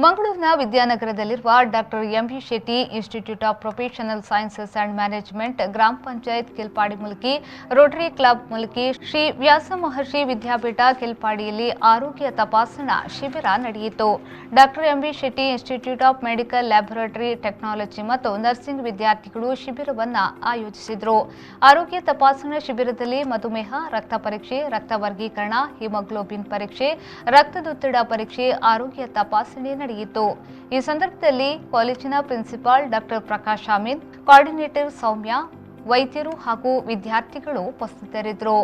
ಮಂಗಳೂರಿನ ವಿದ್ಯಾನಗರದಲ್ಲಿರುವ doctor MV Shetty institute of professional sciences and management ಗ್ರಾಮ ಪಂಚಾಯತ್ ಕಿಲ್ಪಾಡಿ ಮುಲ್ಕಿ ರೋಟರಿ ಕ್ಲಬ್ ಮುಲ್ಕಿ ಶ್ರೀ ವ್ಯಾಸ ಮಹರ್ಷಿ ವಿದ್ಯಾಪೀಠ ಕಿಲ್ಪಾಡಿಯಲ್ಲಿ ಆರೋಗ್ಯ ತಪಾಸಣಾ ಶಿಬಿರ ನಡೆಯಿತು. Doctor MV Shetty institute of medical laboratory technology ಮತ್ತು ನರ್ಸಿಂಗ್ ವಿದ್ಯಾರ್ಥಿಗಳು ಶಿಬಿರವನ್ನು ಆಯೋಜಿಸಿದರು. ಆರೋಗ್ಯ ತಪಾಸಣಾ ಶಿಬಿರದಲ್ಲಿ ಮಧುಮೇಹ, ರಕ್ತ ಪರೀಕ್ಷೆ, ರಕ್ತ ವರ್ಗೀಕರಣ, ಹಿಮೋಗ್ಲೋಬಿನ್ ಪರೀಕ್ಷೆ, ರಕ್ತದೊತ್ತಡ ಪರೀಕ್ಷೆ, ಆರೋಗ್ಯ ತಪಾಸಣೆ ನಡೆಯಿತು. ಈ ಸಂದರ್ಭದಲ್ಲಿ ಕಾಲೇಜಿನ principal doctor Prakash Amin, coordinator Soumya, ವೈದ್ಯರು ಹಾಗೂ ವಿದ್ಯಾರ್ಥಿಗಳು ಉಪಸ್ಥಿತರಿದ್ದರು.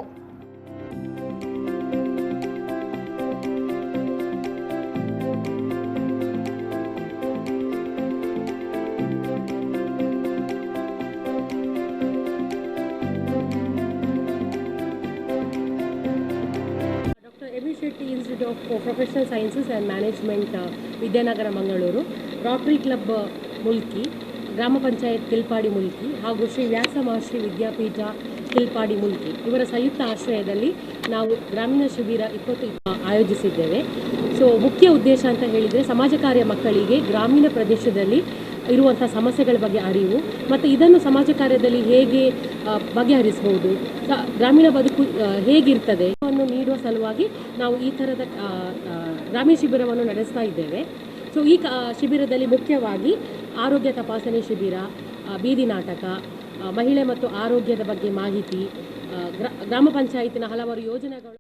MV Shetty institute of professional sciences and management Vidyanagar Mangaluru, rotary club Mulki, ಗ್ರಾಮ ಪಂಚಾಯತ್ ಕಿಲ್ಪಾಡಿ ಮುಲ್ಕಿ ಹಾಗೂ ಶ್ರೀ ವ್ಯಾಸ ಮಹರ್ಷಿ ವಿದ್ಯಾಪೀಠ ಕಿಲ್ಪಾಡಿ ಮುಲ್ಕಿ ಇವರ ಸಂಯುಕ್ತ ಆಶ್ರಯದಲ್ಲಿ ನಾವು ಗ್ರಾಮೀಣ ಶಿಬಿರ 20 ಆಯೋಜಿಸಿದ್ದೇವೆ. ಮುಖ್ಯ ಉದ್ದೇಶ ಅಂತ ಹೇಳಿದರೆ ಸಮಾಜ ಕಾರ್ಯ ಮಕ್ಕಳಿಗೆ ಗ್ರಾಮೀಣ ಪ್ರದೇಶದಲ್ಲಿ ಇರುವಂಥ ಸಮಸ್ಯೆಗಳ ಬಗ್ಗೆ ಅರಿವು ಮತ್ತು ಇದನ್ನು ಸಮಾಜ ಕಾರ್ಯದಲ್ಲಿ ಹೇಗೆ ಬಗೆಹರಿಸಬಹುದು, ಗ್ರಾಮೀಣ ಬದುಕು ಹೇಗಿರ್ತದೆ ಅನ್ನು ನೀಡುವ ಸಲುವಾಗಿ ನಾವು ಈ ಥರದ ಗ್ರಾಮೀಣ ಶಿಬಿರವನ್ನು ನಡೆಸ್ತಾ ಇದ್ದೇವೆ. ಈ ಶಿಬಿರದಲ್ಲಿ ಮುಖ್ಯವಾಗಿ ಆರೋಗ್ಯ ತಪಾಸಣೆ ಶಿಬಿರ, ಬೀದಿ ನಾಟಕ, ಮಹಿಳೆ ಮತ್ತು ಆರೋಗ್ಯದ ಬಗ್ಗೆ ಮಾಹಿತಿ, ಗ್ರಾಮ ಪಂಚಾಯತಿನ ಹಲವಾರು ಯೋಜನೆಗಳು